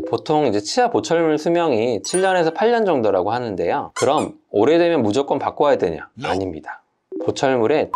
보통 이제 치아 보철물 수명이 7년에서 8년 정도라고 하는데요. 그럼 오래되면 무조건 바꿔야 되냐? 아닙니다. 보철물에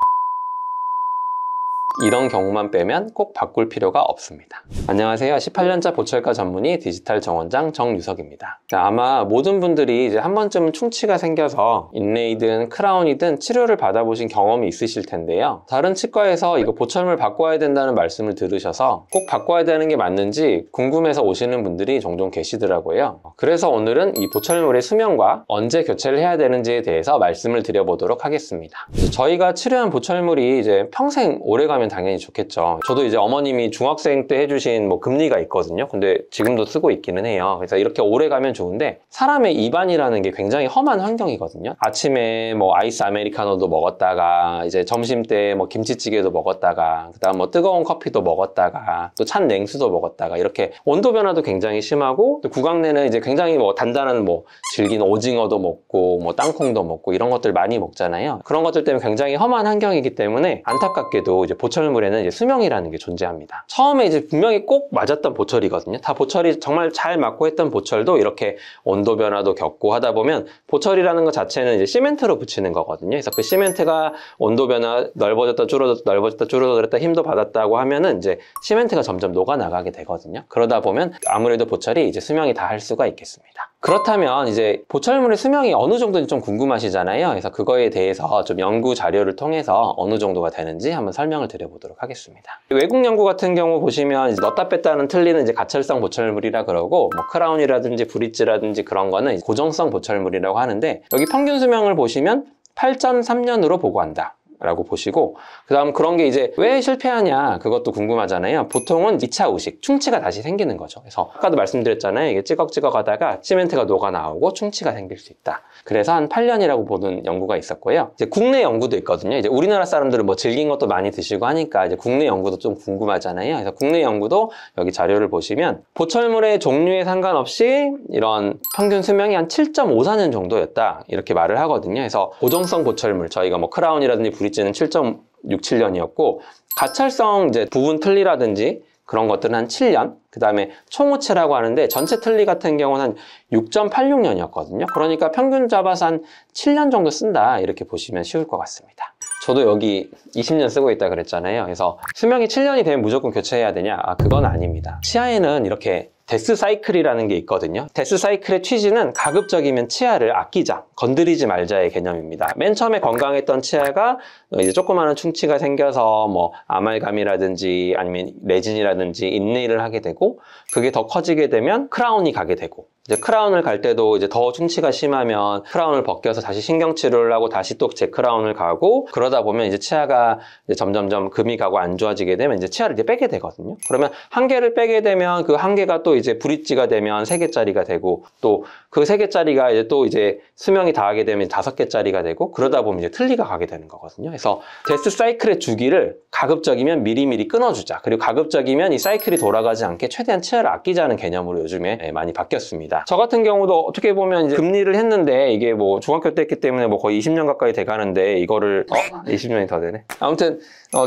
이런 경우만 빼면 꼭 바꿀 필요가 없습니다. 안녕하세요. 18년차 보철과 전문의 디지털 정원장 정유석입니다. 아마 모든 분들이 이제 한 번쯤은 충치가 생겨서 인레이든 크라운이든 치료를 받아보신 경험이 있으실 텐데요. 다른 치과에서 이거 보철물 바꿔야 된다는 말씀을 들으셔서 꼭 바꿔야 되는 게 맞는지 궁금해서 오시는 분들이 종종 계시더라고요. 그래서 오늘은 이 보철물의 수명과 언제 교체를 해야 되는지에 대해서 말씀을 드려보도록 하겠습니다. 저희가 치료한 보철물이 이제 평생 오래가면 당연히 좋겠죠. 저도 이제 어머님이 중학생 때 해주신 금리가 있거든요. 근데 지금도 쓰고 있기는 해요. 그래서 이렇게 오래 가면 좋은데, 사람의 입안이라는 게 굉장히 험한 환경이거든요. 아침에 아이스 아메리카노도 먹었다가, 이제 점심 때 김치찌개도 먹었다가, 그다음 뜨거운 커피도 먹었다가, 또 찬 냉수도 먹었다가, 이렇게 온도 변화도 굉장히 심하고, 또 구강 내는 이제 굉장히 단단한 질긴 오징어도 먹고 땅콩도 먹고 이런 것들 많이 먹잖아요. 그런 것들 때문에 굉장히 험한 환경이기 때문에 안타깝게도 이제 보철물에는 이제 수명이라는 게 존재합니다. 처음에 이제 분명히 꼭 맞았던 보철이거든요. 다 보철이 정말 잘 맞고 했던 보철도 이렇게 온도 변화도 겪고 하다 보면, 보철이라는 것 자체는 이제 시멘트로 붙이는 거거든요. 그래서 그 시멘트가 온도 변화 넓어졌다 줄어졌다 넓어졌다 줄어들었다 힘도 받았다고 하면은 이제 시멘트가 점점 녹아나가게 되거든요. 그러다 보면 아무래도 보철이 이제 수명이 다 할 수가 있겠습니다. 그렇다면 이제 보철물의 수명이 어느 정도인지 좀 궁금하시잖아요. 그래서 그거에 대해서 좀 연구 자료를 통해서 어느 정도가 되는지 한번 설명을 드려보도록 하겠습니다. 외국 연구 같은 경우 보시면 이제 넣다 뺐다는 틀리는 이제 가철성 보철물이라 그러고, 크라운이라든지 브릿지라든지 그런 거는 고정성 보철물이라고 하는데, 여기 평균 수명을 보시면 8.3년으로 보고한다 라고 보시고, 그 다음 그런 게 이제 왜 실패하냐, 그것도 궁금하잖아요. 보통은 2차 의식, 충치가 다시 생기는 거죠. 그래서 아까도 말씀드렸잖아요. 이게 찌걱찌걱 하다가 시멘트가 녹아 나오고 충치가 생길 수 있다. 그래서 한 8년이라고 보는 연구가 있었고요. 이제 국내 연구도 있거든요. 이제 우리나라 사람들은 질긴 것도 많이 드시고 하니까 이제 국내 연구도 좀 궁금하잖아요. 그래서 국내 연구도 여기 자료를 보시면 보철물의 종류에 상관없이 이런 평균 수명이 한 7.54년 정도였다, 이렇게 말을 하거든요. 그래서 고정성 보철물, 저희가 크라운이라든지 브릿지는 7.67년이었고, 가철성 이제 부분 틀니라든지 그런 것들은 한 7년, 그 다음에 총우체라고 하는데 전체 틀니 같은 경우는 한 6.86년이었거든요. 그러니까 평균 잡아서 한 7년 정도 쓴다, 이렇게 보시면 쉬울 것 같습니다. 저도 여기 20년 쓰고 있다 그랬잖아요. 그래서 수명이 7년이 되면 무조건 교체해야 되냐? 그건 아닙니다. 치아에는 이렇게 데스 사이클이라는 게 있거든요. 데스 사이클의 취지는 가급적이면 치아를 아끼자, 건드리지 말자의 개념입니다. 맨 처음에 건강했던 치아가 이제 조그마한 충치가 생겨서 아말감이라든지 아니면 레진이라든지 인레이를 하게 되고, 그게 더 커지게 되면 크라운이 가게 되고, 이제 크라운을 갈 때도 이제 더 충치가 심하면 크라운을 벗겨서 다시 신경치료를 하고 다시 또 재크라운을 가고, 그러다 보면 이제 치아가 이제 점점점 금이 가고 안 좋아지게 되면 이제 치아를 이제 빼게 되거든요. 그러면 한 개를 빼게 되면 그 한 개가 또 이제 브릿지가 되면 3개짜리가 되고, 또 그 3개짜리가 이제 또 이제 수명이 다하게 되면 5개짜리가 되고, 그러다 보면 이제 틀니가 가게 되는 거거든요. 그래서 데스 사이클의 주기를 가급적이면 미리미리 끊어주자, 그리고 가급적이면 이 사이클이 돌아가지 않게 최대한 치아를 아끼자는 개념으로 요즘에 많이 바뀌었습니다. 저 같은 경우도 어떻게 보면 이제 금리를 했는데, 이게 중학교 때 했기 때문에 거의 20년 가까이 돼가는데, 이거를 20년이 더 되네. 아무튼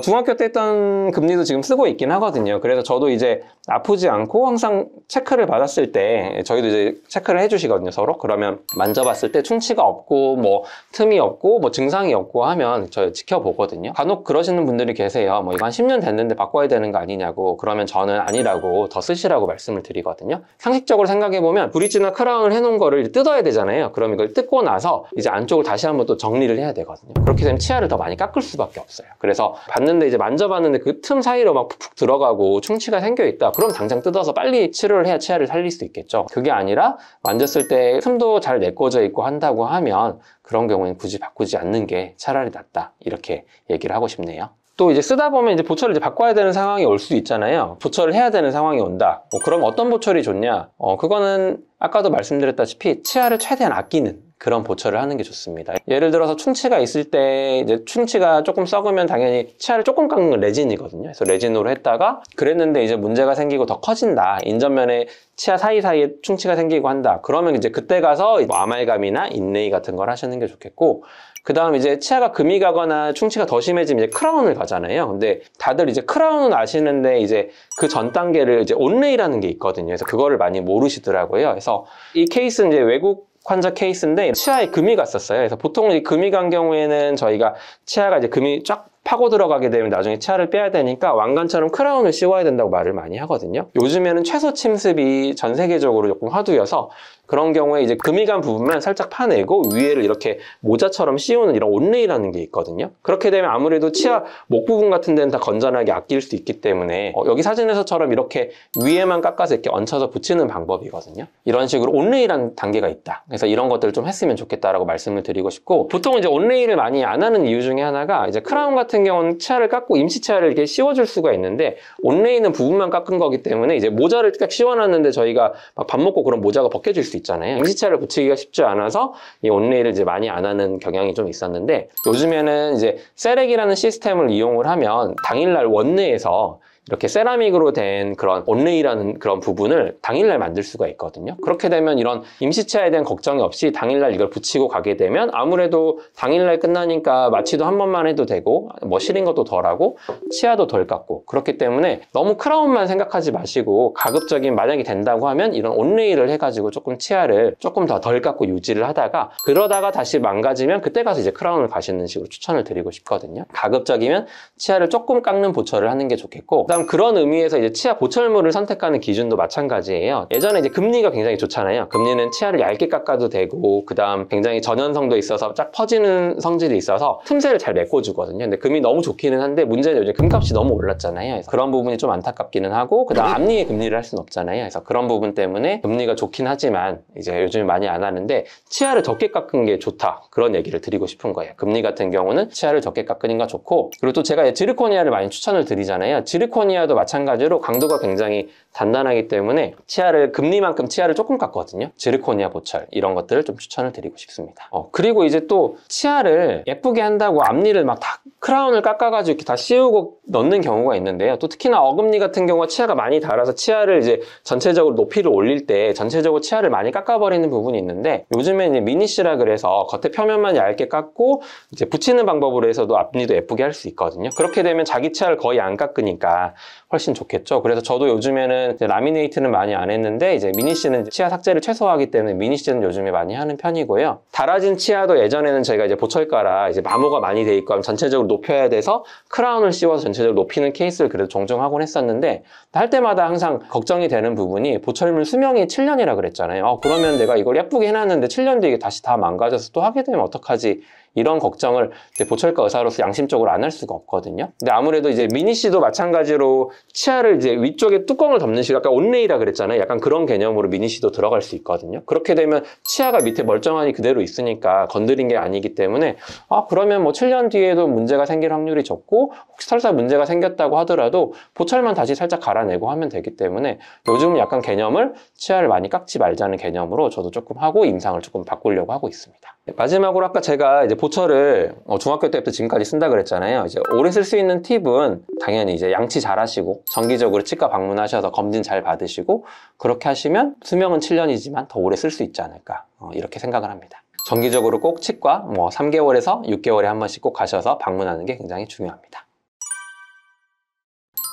중학교 때 했던 금리도 지금 쓰고 있긴 하거든요. 그래서 저도 이제 아프지 않고 항상 체크를 받았을 때, 저희도 이제 체크를 해주시거든요, 서로. 그러면 만져봤을 때 충치가 없고 틈이 없고 증상이 없고 하면 저 지켜보거든요. 간혹 그러시는 분들이 계세요. 이거 한 10년 됐는데 바꿔야 되는 거 아니냐고. 그러면 저는 아니라고, 더 쓰시라고 말씀을 드리거든요. 상식적으로 생각해보면 브릿지나 크라운을 해놓은 거를 뜯어야 되잖아요. 그럼 이걸 뜯고 나서 이제 안쪽을 다시 한번 또 정리를 해야 되거든요. 그렇게 되면 치아를 더 많이 깎을 수밖에 없어요. 그래서 봤는데, 이제 만져봤는데 그 틈 사이로 푹푹 들어가고 충치가 생겨있다, 그럼 당장 뜯어서 빨리 치료를 해야 치아를 살릴 수 있겠죠. 그게 아니라 만졌을 때 틈도 잘 메꿔져 있고 한다고 하면, 그런 경우에는 굳이 바꾸지 않는 게 차라리 낫다, 이렇게 얘기를 하고 싶네요. 또 이제 쓰다 보면 이제 보철을 이제 바꿔야 되는 상황이 올 수 있잖아요. 보철을 해야 되는 상황이 온다. 그럼 어떤 보철이 좋냐? 그거는 아까도 말씀드렸다시피 치아를 최대한 아끼는 그런 보철을 하는 게 좋습니다. 예를 들어서 충치가 있을 때 이제 충치가 조금 썩으면 당연히 치아를 조금 깎는 건 레진이거든요. 그래서 레진으로 했다가 그랬는데 이제 문제가 생기고 더 커진다. 인전면에 치아 사이사이에 충치가 생기고 한다. 그러면 이제 그때 가서 뭐 아말감이나 인레이 같은 걸 하시는 게 좋겠고, 그 다음 이제 치아가 금이 가거나 충치가 더 심해지면 이제 크라운을 가잖아요. 근데 다들 이제 크라운은 아시는데 이제 그 전 단계를 이제 온레이라는 게 있거든요. 그래서 그거를 많이 모르시더라고요. 그래서 이 케이스는 이제 외국 환자 케이스인데 치아에 금이 갔었어요. 그래서 보통 이 금이 간 경우에는 저희가 치아가 이제 금이 쫙 파고 들어가게 되면 나중에 치아를 빼야 되니까 왕관처럼 크라운을 씌워야 된다고 말을 많이 하거든요. 요즘에는 최소 침습이 전 세계적으로 조금 화두여서 그런 경우에 이제 금이 간 부분만 살짝 파내고 위에를 이렇게 모자처럼 씌우는 이런 온레이라는 게 있거든요. 그렇게 되면 아무래도 치아 목 부분 같은 데는 다 건전하게 아낄 수 있기 때문에 여기 사진에서처럼 이렇게 위에만 깎아서 이렇게 얹혀서 붙이는 방법이거든요. 이런 식으로 온레이라는 단계가 있다. 그래서 이런 것들을 좀 했으면 좋겠다라고 말씀을 드리고 싶고, 보통 이제 온레이를 많이 안 하는 이유 중에 하나가 이제 크라운 같은 경우는 치아를 깎고 임시 치아를 이렇게 씌워줄 수가 있는데 온레이는 부분만 깎은 거기 때문에 이제 모자를 딱 씌워놨는데 저희가 막 밥 먹고 그런 모자가 벗겨질 수 있잖아요. 임시치아를 붙이기가 쉽지 않아서 이 온레이를 이제 많이 안 하는 경향이 좀 있었는데, 요즘에는 이제 세렉이라는 시스템을 이용을 하면 당일날 원내에서 이렇게 세라믹으로 된 그런 온레이라는 그런 부분을 당일날 만들 수가 있거든요. 그렇게 되면 이런 임시치아에 대한 걱정이 없이 당일날 이걸 붙이고 가게 되면 아무래도 당일날 끝나니까 마취도 한 번만 해도 되고 뭐 시린 것도 덜하고 치아도 덜 깎고, 그렇기 때문에 너무 크라운만 생각하지 마시고 가급적인 만약에 된다고 하면 이런 온레이를 해가지고 조금 치아를 조금 더 덜 깎고 유지를 하다가 그러다가 다시 망가지면 그때 가서 이제 크라운을 가시는 식으로 추천을 드리고 싶거든요. 가급적이면 치아를 조금 깎는 보철을 하는 게 좋겠고, 그다음 그런 의미에서 이제 치아 보철물을 선택하는 기준도 마찬가지예요. 예전에 이제 금리가 굉장히 좋잖아요. 금리는 치아를 얇게 깎아도 되고, 그다음 굉장히 전연성도 있어서 쫙 퍼지는 성질이 있어서 틈새를 잘 메꿔주거든요. 근데 금이 너무 좋기는 한데 문제는 요즘 금값이 너무 올랐잖아요. 그래서 그런 부분이 좀 안타깝기는 하고, 그다음 앞니에 금리를 할 수는 없잖아요. 그래서 그런 부분 때문에 금리가 좋긴 하지만 이제 요즘에 많이 안 하는데 치아를 적게 깎은 게 좋다, 그런 얘기를 드리고 싶은 거예요. 금리 같은 경우는 치아를 적게 깎는 게 좋고, 그리고 또 제가 지르코니아를 많이 추천을 드리잖아요. 지르코니아도 마찬가지로 강도가 굉장히 단단하기 때문에 치아를 금리만큼 치아를 조금 깎거든요. 지르코니아 보철 이런 것들을 좀 추천을 드리고 싶습니다. 그리고 이제 또 치아를 예쁘게 한다고 앞니를 막 다 크라운을 깎아가지고 이렇게 다 씌우고 넣는 경우가 있는데요. 또 특히나 어금니 같은 경우가 치아가 많이 닳아서 치아를 이제 전체적으로 높이를 올릴 때 전체적으로 치아를 많이 깎아버리는 부분이 있는데, 요즘에 이제 미니시라 그래서 겉에 표면만 얇게 깎고 이제 붙이는 방법으로 해서도 앞니도 예쁘게 할 수 있거든요. 그렇게 되면 자기 치아를 거의 안 깎으니까 훨씬 좋겠죠. 그래서 저도 요즘에는 이제 라미네이트는 많이 안 했는데 이제 미니시는 치아 삭제를 최소화하기 때문에 미니시는 요즘에 많이 하는 편이고요. 닳아진 치아도 예전에는 저희가 이제 보철가라 이제 마모가 많이 돼 있고 하면 전체적으로 높여야 돼서 크라운을 씌워서 전체적으로 높이는 케이스를 그래도 종종 하곤 했었는데, 할 때마다 항상 걱정이 되는 부분이 보철물 수명이 7년이라 그랬잖아요. 그러면 내가 이걸 예쁘게 해놨는데 7년 뒤에 다시 다 망가져서 또 하게 되면 어떡하지? 이런 걱정을 이제 보철가 의사로서 양심적으로 안 할 수가 없거든요. 근데 아무래도 이제 미니씨도 마찬가지로 치아를 이제 위쪽에 뚜껑을 덮는 식으로 아까 온레이라 그랬잖아요. 약간 그런 개념으로 미니씨도 들어갈 수 있거든요. 그렇게 되면 치아가 밑에 멀쩡하니 그대로 있으니까 건드린 게 아니기 때문에 그러면 뭐 7년 뒤에도 문제가 생길 확률이 적고, 혹시 설사 문제가 생겼다고 하더라도 보철만 다시 살짝 갈아내고 하면 되기 때문에 요즘은 약간 개념을 치아를 많이 깎지 말자는 개념으로 저도 조금 하고 임상을 조금 바꾸려고 하고 있습니다. 마지막으로 아까 제가 이제 보철을 중학교 때부터 지금까지 쓴다 그랬잖아요. 이제 오래 쓸 수 있는 팁은 당연히 이제 양치 잘 하시고 정기적으로 치과 방문하셔서 검진 잘 받으시고, 그렇게 하시면 수명은 7년이지만 더 오래 쓸 수 있지 않을까, 이렇게 생각을 합니다. 정기적으로 꼭 치과 뭐 3개월에서 6개월에 한 번씩 꼭 가셔서 방문하는 게 굉장히 중요합니다.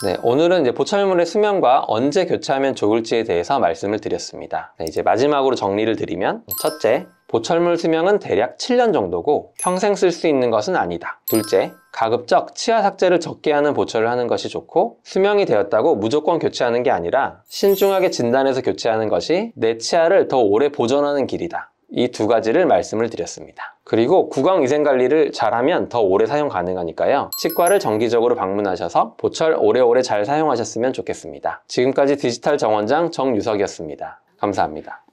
네, 오늘은 이제 보철물의 수명과 언제 교체하면 좋을지에 대해서 말씀을 드렸습니다. 네, 이제 마지막으로 정리를 드리면, 첫째, 보철물 수명은 대략 7년 정도고 평생 쓸 수 있는 것은 아니다. 둘째, 가급적 치아 삭제를 적게 하는 보철을 하는 것이 좋고, 수명이 되었다고 무조건 교체하는 게 아니라 신중하게 진단해서 교체하는 것이 내 치아를 더 오래 보존하는 길이다. 이 두 가지를 말씀을 드렸습니다. 그리고 구강위생관리를 잘하면 더 오래 사용 가능하니까요. 치과를 정기적으로 방문하셔서 보철 오래오래 잘 사용하셨으면 좋겠습니다. 지금까지 디지털 정원장 정유석이었습니다. 감사합니다.